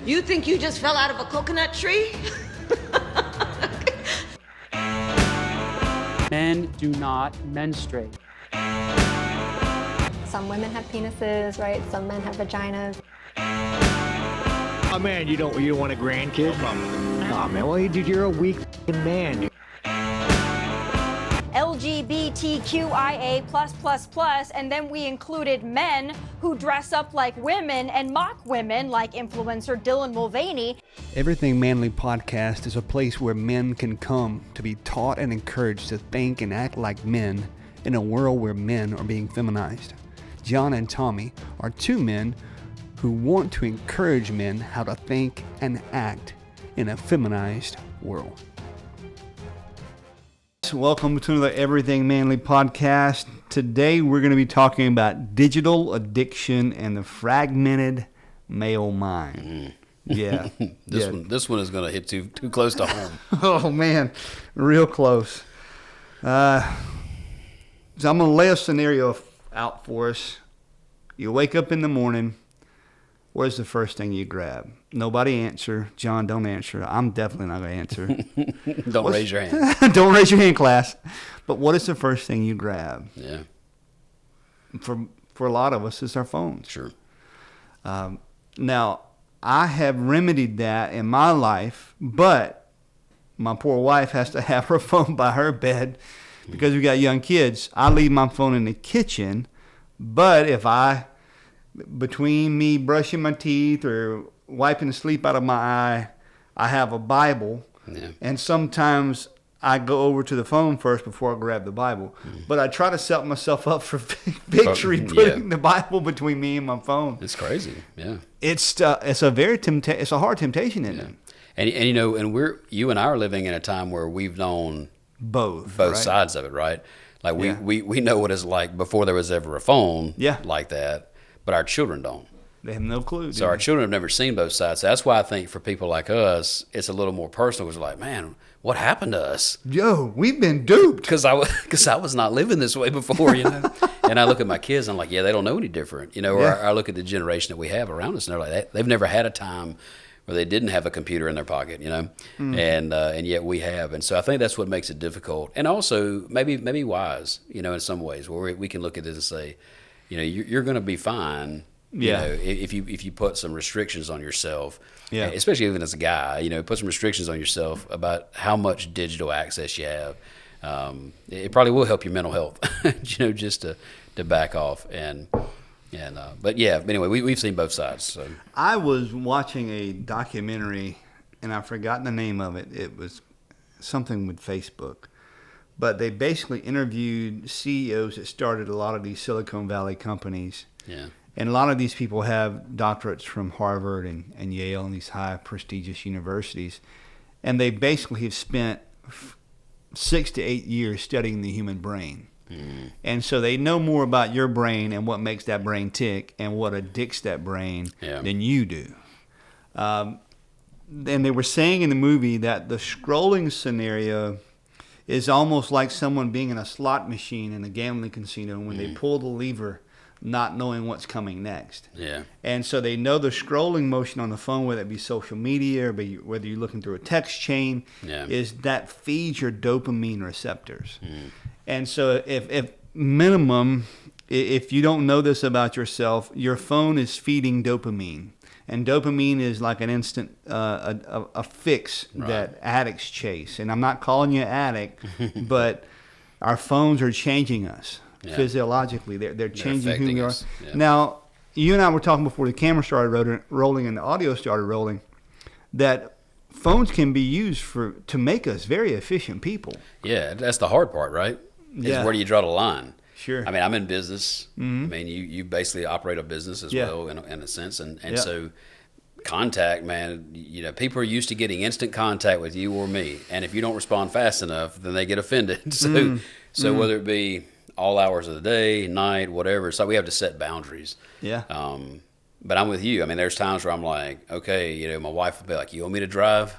You think you just fell out of a coconut tree? Men do not menstruate. Some women have penises, right? Some men have vaginas. Oh man, you don't want a grandkid? No problem. Oh man, well dude, you're a weak man, dude. LGBTQIA+++, and then we included men who dress up like women and mock women, like influencer Dylan Mulvaney. Everything Manly Podcast is a place where men can come to be taught and encouraged to think and act like men in a world where men are being feminized. John and Tommy are two men who want to encourage men how to think and act in a feminized world. Welcome to the Everything Manly Podcast. Today we're going to be talking about digital addiction and the fragmented male mind. Yeah. This one is going to hit too close to home. Oh man, real close. So I'm going to lay a scenario out for us. You wake up in the morning. Where's the first thing you grab? Nobody answer. John, don't answer. I'm definitely not going to answer. Don't raise your hand. Don't raise your hand, class. But what is the first thing you grab? Yeah. For a lot of us, it's our phones. Sure. Now, I have remedied that in my life, but my poor wife has to have her phone by her bed because we got young kids. I leave my phone in the kitchen, but if between me brushing my teeth or wiping the sleep out of my eye, I have a Bible. Yeah. And sometimes I go over to the phone first before I grab the Bible. But I try to set myself up for victory putting the Bible between me and my phone. It's crazy. Yeah. It's a hard temptation, isn't it? And you and I are living in a time where we've known both right? sides of it, right? Like we know what it's like before there was ever a phone like that. But our children don't. They have no clue. So our children have never seen both sides. So that's why I think for people like us, it's a little more personal. It's like, man, what happened to us? Yo, we've been duped. Because I was not living this way before, you know. And I look at my kids, and I'm like, yeah, they don't know any different, you know. Or I look at the generation that we have around us, and they're like, they've never had a time where they didn't have a computer in their pocket, you know. And yet we have. And so I think that's what makes it difficult, and also maybe wise, you know, in some ways, where we can look at this and say, you know, you're going to be fine. You know, if you put some restrictions on yourself, especially even as a guy, you know, put some restrictions on yourself about how much digital access you have. It probably will help your mental health, you know, just to back off but anyway, we've seen both sides. So I was watching a documentary, and I've forgotten the name of it. It was something with Facebook. But they basically interviewed CEOs that started a lot of these Silicon Valley companies. Yeah. And a lot of these people have doctorates from Harvard and Yale and these high prestigious universities. And they basically have spent 6 to 8 years studying the human brain. And so they know more about your brain and what makes that brain tick and what addicts that brain than you do. And they were saying in the movie that the scrolling scenario is almost like someone being in a slot machine in a gambling casino when they pull the lever, not knowing what's coming next. Yeah. And so they know the scrolling motion on the phone, whether it be social media or whether you're looking through a text chain, is that feeds your dopamine receptors. And so if minimum, if you don't know this about yourself, your phone is feeding dopamine. And dopamine is like an instant a fix that addicts chase. And I'm not calling you an addict, but our phones are changing us physiologically. They're changing who we are. Yeah. Now, you and I were talking before the camera started rolling and the audio started rolling, that phones can be used to make us very efficient people. Yeah, that's the hard part, right? Is where do you draw the line? Sure. I mean, I'm in business. I mean, you basically operate a business as well in a sense. And so contact, man, you know, people are used to getting instant contact with you or me. And if you don't respond fast enough, then they get offended. So whether it be all hours of the day, night, whatever, so we have to set boundaries. Yeah. But I'm with you. I mean, there's times where I'm like, okay, you know, my wife will be like, you want me to drive?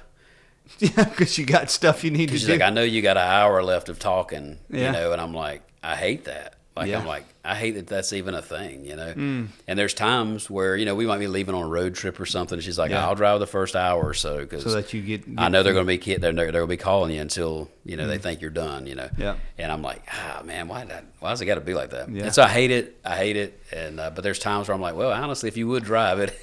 Yeah, because you got stuff you need to do. She's like, I know you got an hour left of talking, you know, and I'm like, I hate that. Like, Yeah. I'm like, I hate that that's even a thing, And there's times where, we might be leaving on a road trip or something. She's like, Yeah. I'll drive the first hour or so because So that you get I know they're going to be they're going to be calling you until they think you're done, Yeah. And I'm like, man, why does it got to be like that? Yeah. And so I hate it, and but there's times where I'm like, well, honestly, if you would drive it,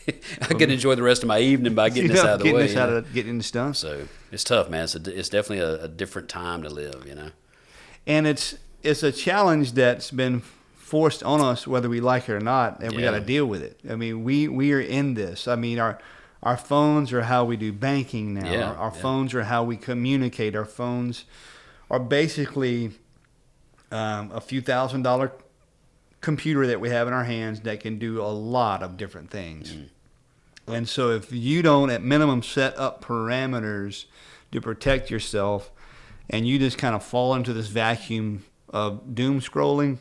I could enjoy the rest of my evening by getting this out of the way. Getting this done. So it's tough, man. It's definitely a different time to live, And it's a challenge that's been forced on us whether we like it or not, and we got to deal with it. I mean, we are in this. I mean, our phones are how we do banking now. Yeah, Our phones are how we communicate. Our phones are basically a few $1,000 computer that we have in our hands that can do a lot of different things. And so if you don't at minimum set up parameters to protect yourself, and you just kind of fall into this vacuum of doom scrolling,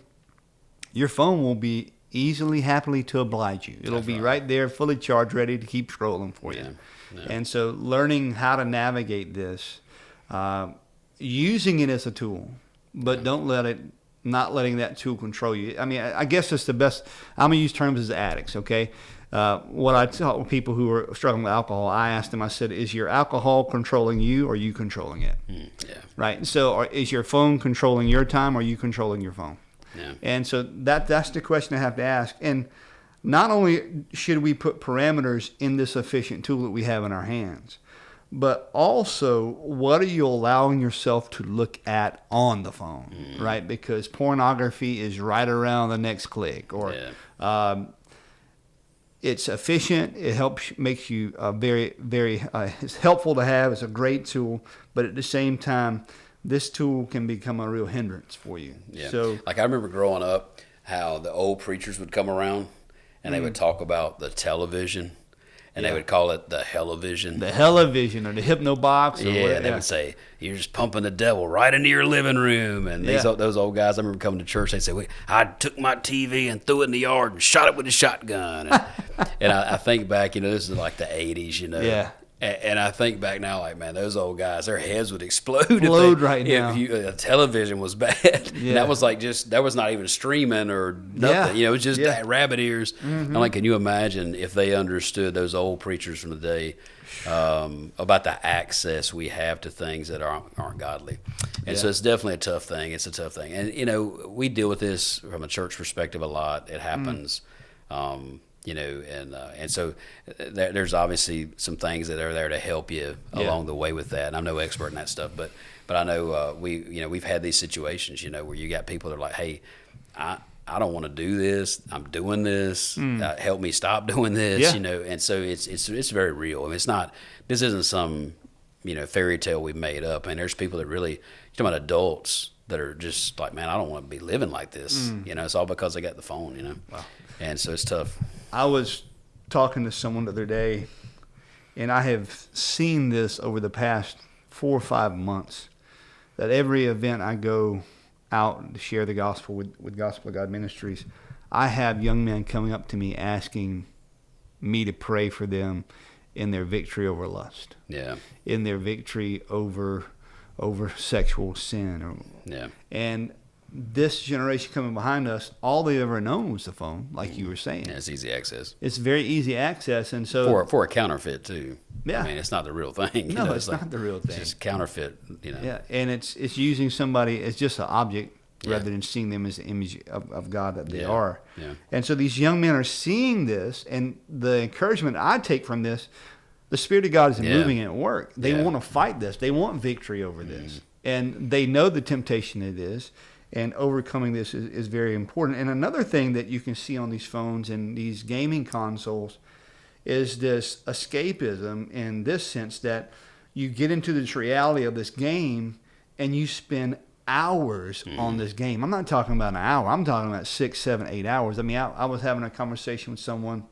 your phone will be easily, happily to oblige you. It'll be right there, fully charged, ready to keep scrolling for you. Yeah. And so learning how to navigate this, using it as a tool, but not letting that tool control you. I mean, I guess it's the best. I'm going to use terms as addicts, okay? What I tell people who are struggling with alcohol, I ask them, I said, is your alcohol controlling you or are you controlling it? Yeah. Right? So is your phone controlling your time or are you controlling your phone? Yeah. And so that's the question I have to ask. And not only should we put parameters in this efficient tool that we have in our hands, but also what are you allowing yourself to look at on the phone, right? Because pornography is right around the next click, or it's efficient. It makes you very, very. It's helpful to have. It's a great tool, but at the same time, this tool can become a real hindrance for you. Yeah. So, like I remember growing up, how the old preachers would come around and they would talk about the television, and they would call it the hell-o-vision. the hell-o-vision or the hypno box. Or whatever. They would say, you're just pumping the devil right into your living room. And those old guys, I remember coming to church, they'd say, I took my TV and threw it in the yard and shot it with a shotgun. And I think back, this is like the 80s, Yeah. And I think back now, like, man, those old guys, their heads would explode now. if television was bad. Yeah. And that was like that was not even streaming or nothing. Yeah. It was just Yeah. rabbit ears. I'm like, can you imagine if they understood, those old preachers from the day, about the access we have to things that aren't godly. And so it's definitely a tough thing. It's a tough thing. And, we deal with this from a church perspective a lot. It happens. And so there's obviously some things that are there to help you along the way with that. And I'm no expert in that stuff, but I know we've had these situations, where you got people that are like, hey, I don't want to do this. I'm doing this. Help me stop doing this. Yeah. And so it's very real. I mean, this isn't some fairy tale we made up. And there's people that really, you're talking about adults that are just like, man, I don't want to be living like this. It's all because they got the phone. Wow. And so it's tough. I was talking to someone the other day, and I have seen this over the past 4 or 5 months, that every event I go out to share the gospel with Gospel of God Ministries, I have young men coming up to me asking me to pray for them in their victory over lust, in their victory over sexual sin. And this generation coming behind us, all they ever known was the phone, like you were saying. Yeah, it's easy access. It's very easy access, and so for a counterfeit too. Yeah. I mean, it's not the real thing. No, it's not the real thing. It's just counterfeit. Yeah, and it's using somebody as just an object rather than seeing them as the image of God that they are. Yeah. And so these young men are seeing this, and the encouragement I take from this, the Spirit of God is moving at work. They want to fight this. They want victory over this, and they know the temptation it is. And overcoming this is very important. And another thing that you can see on these phones and these gaming consoles is this escapism, in this sense that you get into this reality of this game and you spend hours on this game. I'm not talking about an hour. I'm talking about 6, 7, 8 hours. I mean, I was having a conversation with someone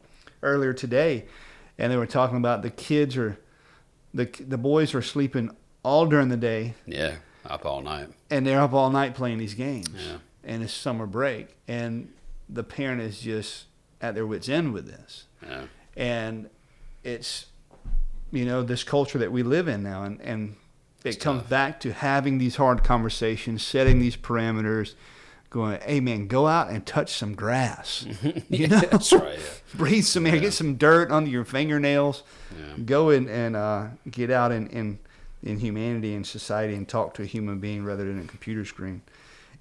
earlier today, and they were talking about the boys are sleeping all during the day. Yeah. Up all night. And they're up all night playing these games. Yeah. And it's summer break. And the parent is just at their wits' end with this. Yeah. And it's, this culture that we live in now. And it comes back to having these hard conversations, setting these parameters, going, hey, man, go out and touch some grass. You know? That's right. Yeah. Breathe some air, get some dirt under your fingernails. Yeah. Go and get out in humanity and society and talk to a human being rather than a computer screen.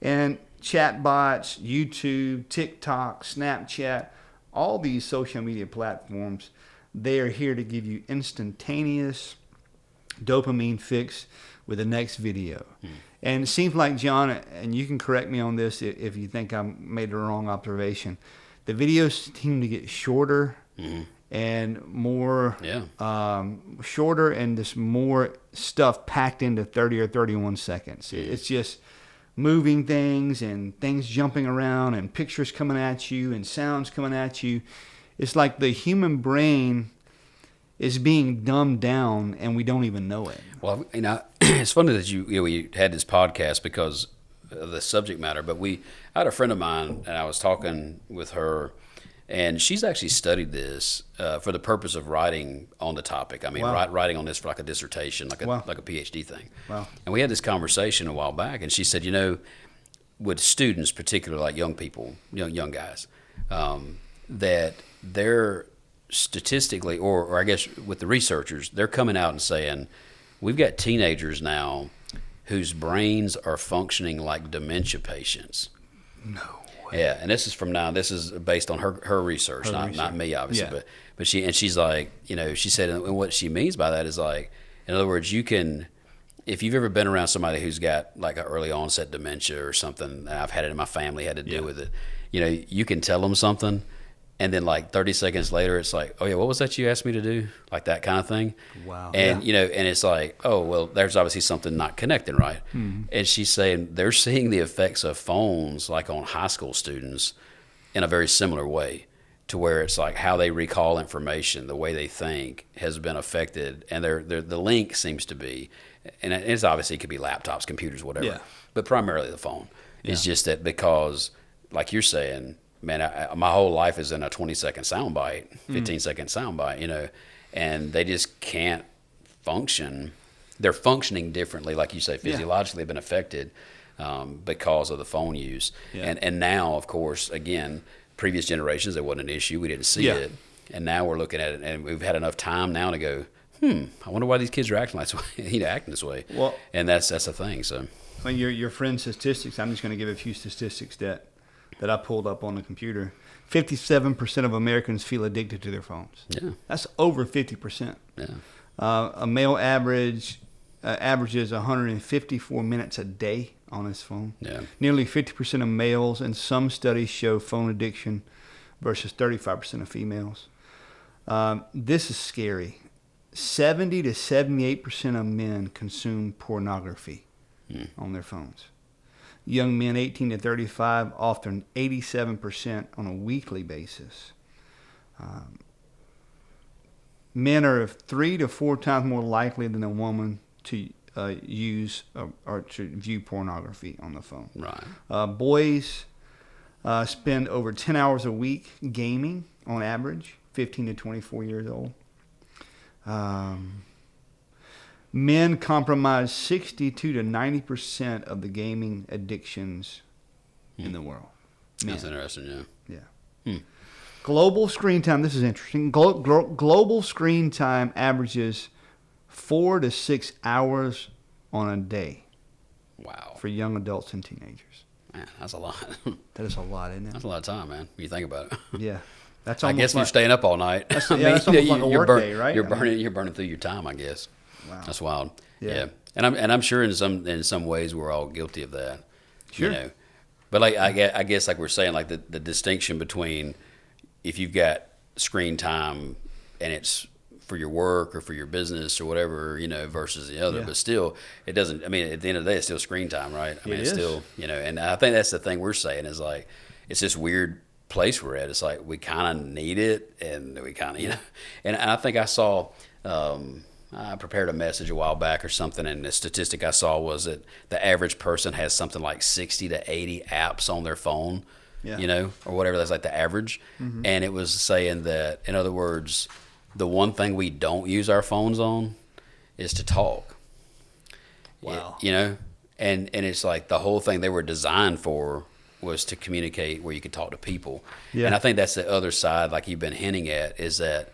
And chat bots, YouTube, TikTok, Snapchat, all these social media platforms, they are here to give you instantaneous dopamine fix with the next video. And it seems like, John, and you can correct me on this if you think I made a wrong observation, the videos seem to get shorter and more shorter, and just more stuff packed into 30 or 31 seconds. It's just moving things and things jumping around and pictures coming at you and sounds coming at you. It's like the human brain is being dumbed down and we don't even know it. Well, it's funny that we had this podcast because of the subject matter, but I had a friend of mine and I was talking with her, and she's actually studied this for the purpose of writing on the topic. I mean, writing on this for like a dissertation, like a PhD thing. Wow. And we had this conversation a while back, and she said, with students, particularly like young people, young guys, that they're statistically, or I guess with the researchers, they're coming out and saying, we've got teenagers now whose brains are functioning like dementia patients. No. Yeah, and this is based on her research, not me, obviously. Yeah. But she's like, she said, and what she means by that is like, in other words, you can, if you've ever been around somebody who's got like an early onset dementia or something, and I've had it in my family, had to deal with it, you can tell them something, and then like 30 seconds later, it's like, oh yeah, what was that you asked me to do? Like that kind of thing. Wow. And, and it's like, oh, well, there's obviously something not connecting, right? Mm-hmm. And she's saying they're seeing the effects of phones like on high school students in a very similar way, to where it's like how they recall information, the way they think has been affected. And the link seems to be, and it's obviously it could be laptops, computers, whatever, but primarily the phone. It's just that because, like you're saying, man, my whole life is in a 20-second soundbite, 15-second soundbite, and they just can't function. They're functioning differently, like you say, physiologically have been affected because of the phone use. Yeah. And now, of course, again, previous generations, it wasn't an issue. We didn't see it. And now we're looking at it, and we've had enough time now to go, I wonder why these kids are acting this way, acting this way. Well, and that's the thing. So, when your friend's statistics, I'm just going to give a few statistics that I pulled up on the computer. 57% of Americans feel addicted to their phones. Yeah, that's over 50%. Yeah, a male averages 154 minutes a day on his phone. Yeah, nearly 50% of males, and some studies show phone addiction versus 35% of females. This is scary. 70 to 78% of men consume pornography on their phones. Young men 18 to 35, often 87% on a weekly basis. Men are 3 to 4 times more likely than a woman to use or to view pornography on the phone. Right. Boys spend over 10 hours a week gaming on average, 15 to 24 years old. Men comprise 62 to 90% of the gaming addictions in the world. Men. That's interesting, yeah. Global screen time, this is interesting. Global screen time averages 4 to 6 hours on a day. Wow. For young adults and teenagers. Man, that's a lot. That is a lot, isn't it? That's a lot of time, man, when you think about it. Yeah. That's I guess if you're staying up all night. That's almost like a work day, right? You're burning through your time, I guess. Wow. That's wild. Yeah. And I'm sure in some ways we're all guilty of that. Sure. But like I guess like we're saying, like the distinction between if you've got screen time and it's for your work or for your business or whatever, versus the other. Yeah. But still, it doesn't. I mean, at the end of the day, it's still screen time, right? I mean, it's still, and I think that's the thing we're saying is like it's this weird place we're at. It's like we kind of need it, and we kind of, and I think I saw. I prepared a message a while back or something, and the statistic I saw was that the average person has something like 60 to 80 apps on their phone, or whatever. That's like the average. Mm-hmm. And it was saying that, in other words, the one thing we don't use our phones on is to talk. Wow. And it's like the whole thing they were designed for was to communicate where you could talk to people. Yeah. And I think that's the other side, like you've been hinting at, is that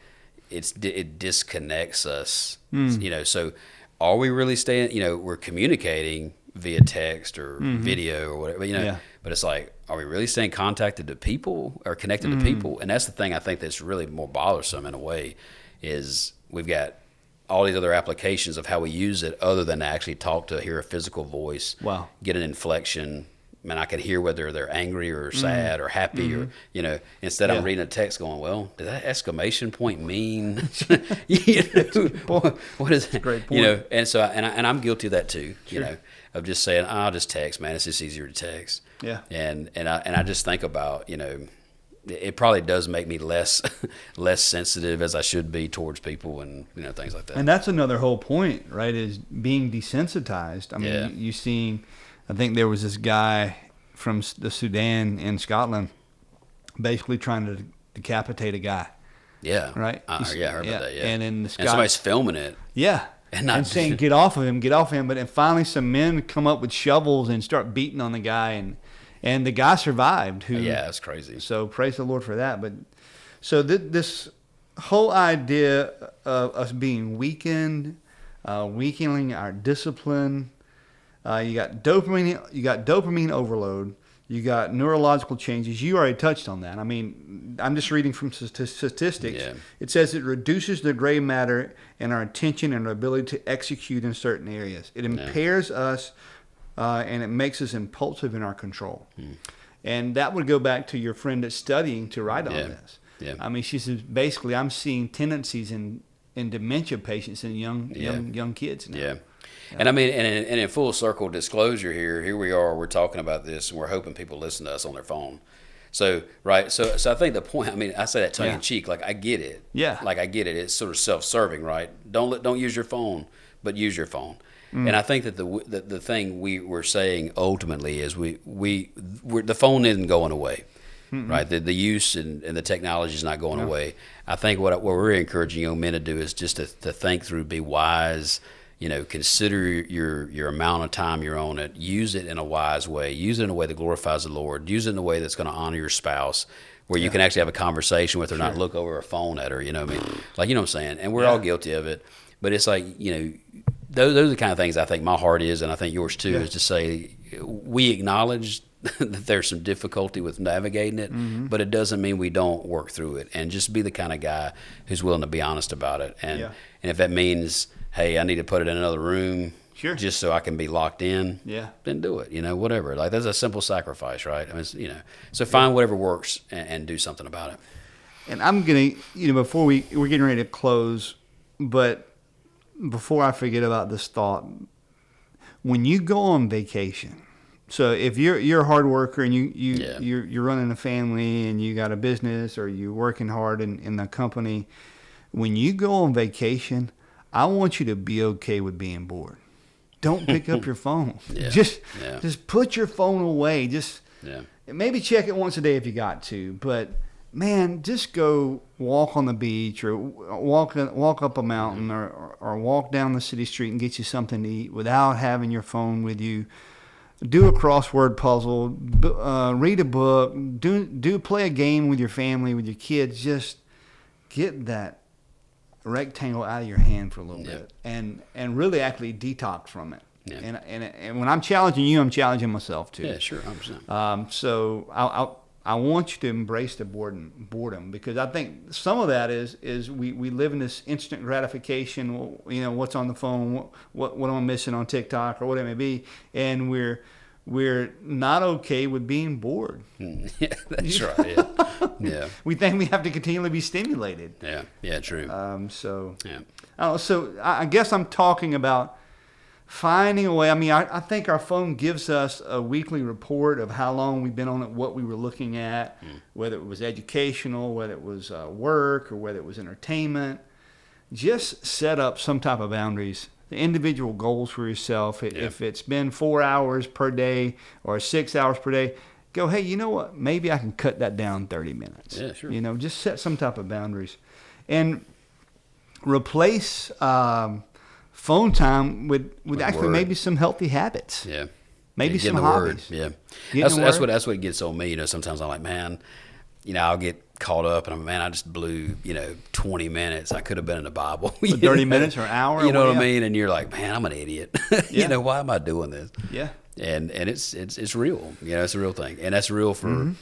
it disconnects us. You know, so are we really staying? You know, we're communicating via text or video or whatever. You know, but it's like, are we really staying connected to people? And that's the thing I think that's really more bothersome in a way, is we've got all these other applications of how we use it other than to actually talk, to hear a physical voice, get an inflection. I mean, I can hear whether they're angry or sad or happy or, you know, instead I'm reading a text going, well, did that exclamation point mean, you know, what is it? Great point. You know, and so, and I'm guilty of that too, you know, of just saying, I'll just text, man. It's just easier to text. Yeah. And I just think about, you know, it probably does make me less sensitive as I should be towards people and, you know, things like that. And that's another whole point, right, is being desensitized. I mean, you seeing, I think there was this guy from the Sudan in Scotland basically trying to decapitate a guy. Yeah. Right? I heard about that, And in the and somebody's filming it. Yeah. And saying, get off of him. But then finally some men come up with shovels and start beating on the guy, and the guy survived. Yeah, that's crazy. So praise the Lord for that. But so this whole idea of us being weakened, weakening our discipline, you got dopamine overload, you got neurological changes. You already touched on that. I mean, I'm just reading from statistics. Yeah. It says it reduces the gray matter in our attention and our ability to execute in certain areas. It impairs us. And it makes us impulsive in our control. And that would go back to your friend that's studying to write on this. Yeah. I mean, she says, basically, I'm seeing tendencies in dementia patients and young kids now. Yeah. And I mean, and in full circle disclosure here we are, we're talking about this, and we're hoping people listen to us on their phone. So, right. So I think the point, I mean, I say that tongue in cheek, like I get it. Yeah. Like I get it. It's sort of self-serving, right? Don't use your phone, but use your phone. And I think that the thing we're saying ultimately is the phone isn't going away, right? The use and the technology is not going away. I think what we're encouraging young men to do is just to think through, be wise, you know, consider your amount of time you're on it, use it in a wise way, use it in a way that glorifies the Lord, use it in a way that's going to honor your spouse, where you can actually have a conversation with her, not look over a phone at her, you know what I mean? Like, you know what I'm saying? And we're all guilty of it, but it's like, you know, those are the kind of things I think my heart is, and I think yours too, is to say we acknowledge that there's some difficulty with navigating it, but it doesn't mean we don't work through it, and just be the kind of guy who's willing to be honest about it. And if that means, hey, I need to put it in another room just so I can be locked in, then do it, you know, whatever. Like, that's a simple sacrifice, right? I mean, you know, so find whatever works and do something about it. And I'm going to, you know, before we're getting ready to close, but before I forget about this thought, when you go on vacation, so if you're a hard worker and you're running a family and you got a business or you're working hard in the company, when you go on vacation, I want you to be okay with being bored. Don't pick up your phone. Just put your phone away. Just maybe check it once a day if you got to, but man, just go walk on the beach or walk up a mountain or walk down the city street and get you something to eat without having your phone with you. Do a crossword puzzle, read a book, play a game with your family, with your kids. Just get that rectangle out of your hand for a little bit and really actually detox from it. And when I'm challenging you, I'm challenging myself too. Yeah, sure, 100%. So I want you to embrace the boredom, because I think some of that is we live in this instant gratification, you know, what's on the phone, what am I missing on TikTok or whatever it may be, and we're not okay with being bored. Yeah, that's right. Yeah. We think we have to continually be stimulated. Yeah, true. So I guess I'm talking about finding a way. I mean, I think our phone gives us a weekly report of how long we've been on it, what we were looking at, whether it was educational, whether it was work, or whether it was entertainment. Just set up some type of boundaries, the individual goals for yourself. If it's been 4 hours per day or 6 hours per day, go, hey, you know what? Maybe I can cut that down 30 minutes. Yeah, sure. You know, just set some type of boundaries. And replace phone time with actually maybe some healthy habits. Maybe Get in some the word. hobbies. Yeah, Get in the word. that's what gets on me. Sometimes I'm like, man, I'll get caught up and I just blew 20 minutes. I could have been in the Bible. 30 minutes or an hour. You know what I yeah. mean? And you're like, man, I'm an idiot. Yeah. Why am I doing this? Yeah. And it's real. It's a real thing, and that's real for and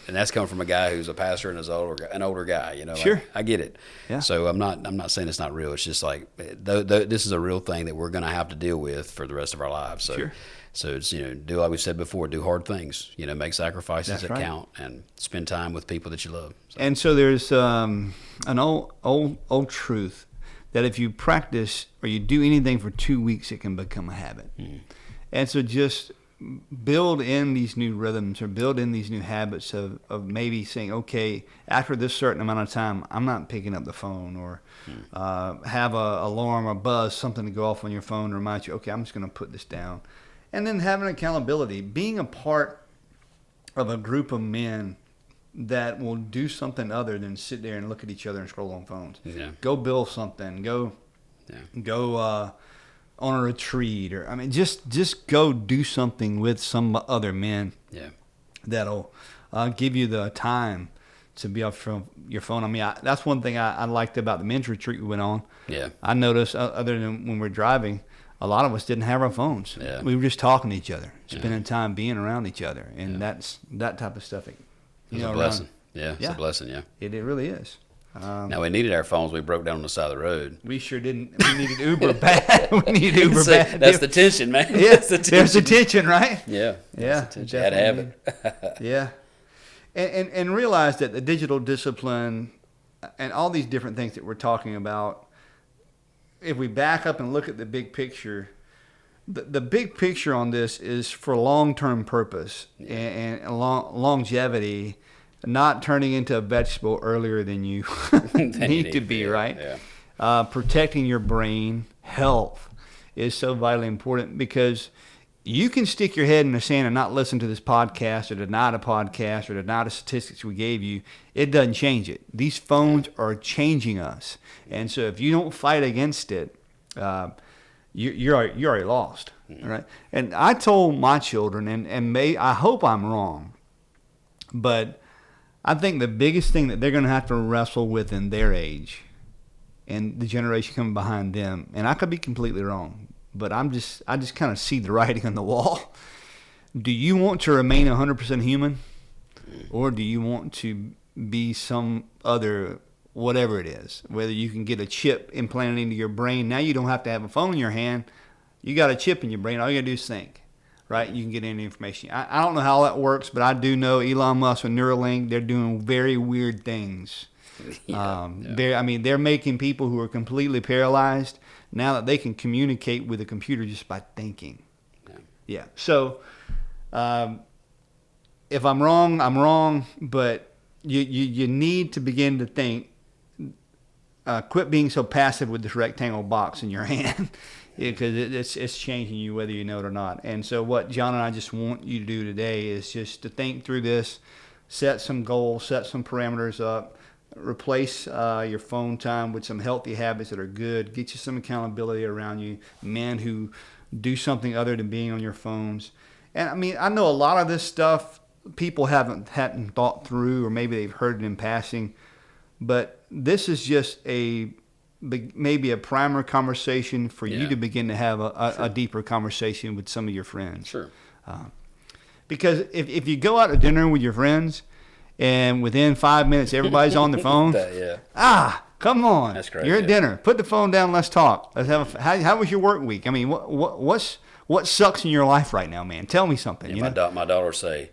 that's coming from a guy who's a pastor and is an older guy. Sure. I get it. Yeah. So I'm not saying it's not real. It's just like this is a real thing that we're going to have to deal with for the rest of our lives. So Sure. So it's do like we said before, do hard things. Make sacrifices That's that right. count, and spend time with people that you love. So. And so there's an old truth that if you practice or you do anything for 2 weeks, it can become a habit. And so just build in these new rhythms or build in these new habits of maybe saying, okay, after this certain amount of time, I'm not picking up the phone, or have a alarm or buzz, something to go off on your phone to remind you, okay, I'm just going to put this down. And then having accountability, being a part of a group of men that will do something other than sit there and look at each other and scroll on phones. Yeah. Go build something. Go on a retreat, or just go do something with some other men. Yeah. That'll give you the time to be off from your phone. I mean, that's one thing I liked about the men's retreat we went on. Yeah. I noticed, other than when we're driving, a lot of us didn't have our phones. Yeah. We were just talking to each other, spending time being around each other, and that's that type of stuff. It's a blessing. It's a blessing. Yeah. It really is. Now, we needed our phones. We broke down on the side of the road. We sure didn't. We needed Uber bad. We needed Uber bad. That's the tension, man. Yeah, That's the tension. there's the tension, right? Yeah. Yeah, That's the tension. Had to have it. Yeah, and realize that the digital discipline and all these different things that we're talking about, if we back up and look at the big picture, the big picture on this is for long-term purpose and longevity. Not turning into a vegetable earlier than you need to be, right? Yeah. Protecting your brain health is so vitally important, because you can stick your head in the sand and not listen to this podcast or deny the podcast or deny the statistics we gave you. It doesn't change it. These phones are changing us. And so if you don't fight against it, you're already lost, right? And I told my children, and I hope I'm wrong, but I think the biggest thing that they're going to have to wrestle with in their age and the generation coming behind them, and I could be completely wrong, but I just kind of see the writing on the wall. Do you want to remain 100% human, or do you want to be some other, whatever it is, whether you can get a chip implanted into your brain? Now you don't have to have a phone in your hand. You got a chip in your brain. All you got to do is think. Right, you can get any information. I don't know how that works, but I do know Elon Musk and Neuralink, they're doing very weird things. They're making people who are completely paralyzed now that they can communicate with a computer just by thinking. Yeah. So, if I'm wrong, I'm wrong. But you need to begin to think. Quit being so passive with this rectangle box in your hand. Because it's changing you whether you know it or not. And so what John and I just want you to do today is just to think through this, set some goals, set some parameters up, replace your phone time with some healthy habits that are good, get you some accountability around you, men who do something other than being on your phones. And I mean, I know a lot of this stuff people hadn't thought through, or maybe they've heard it in passing, but this is just maybe a primer conversation for you to begin to have a deeper conversation with some of your friends. Sure. Because if you go out to dinner with your friends and within 5 minutes everybody's on their phone, come on. That's great. You're at dinner. Put the phone down. Let's talk. Let's have how was your work week? I mean, what sucks in your life right now, man? Tell me something. Yeah, my daughter say,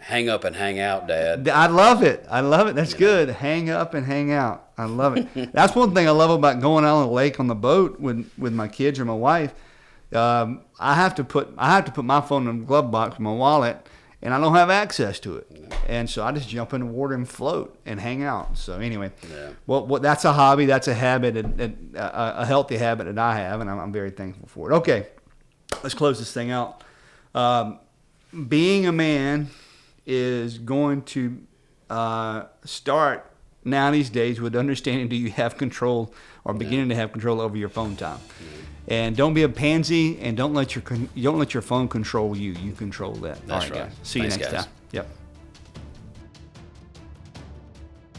hang up and hang out, Dad. I love it. That's good. Hang up and hang out. I love it. That's one thing I love about going out on the lake on the boat with my kids or my wife. I have to put my phone in the glove box, my wallet, and I don't have access to it. And so I just jump in the water and float and hang out. So anyway, well, that's a hobby. That's a habit, a healthy habit that I have, and I'm very thankful for it. Okay, let's close this thing out. Being a man is going to start now these days with understanding do you have control or beginning to have control over your phone time. And don't be a pansy, and don't let your phone control you. You control that. That's All right, right. guys. See you Thanks, next guys. time. Yep.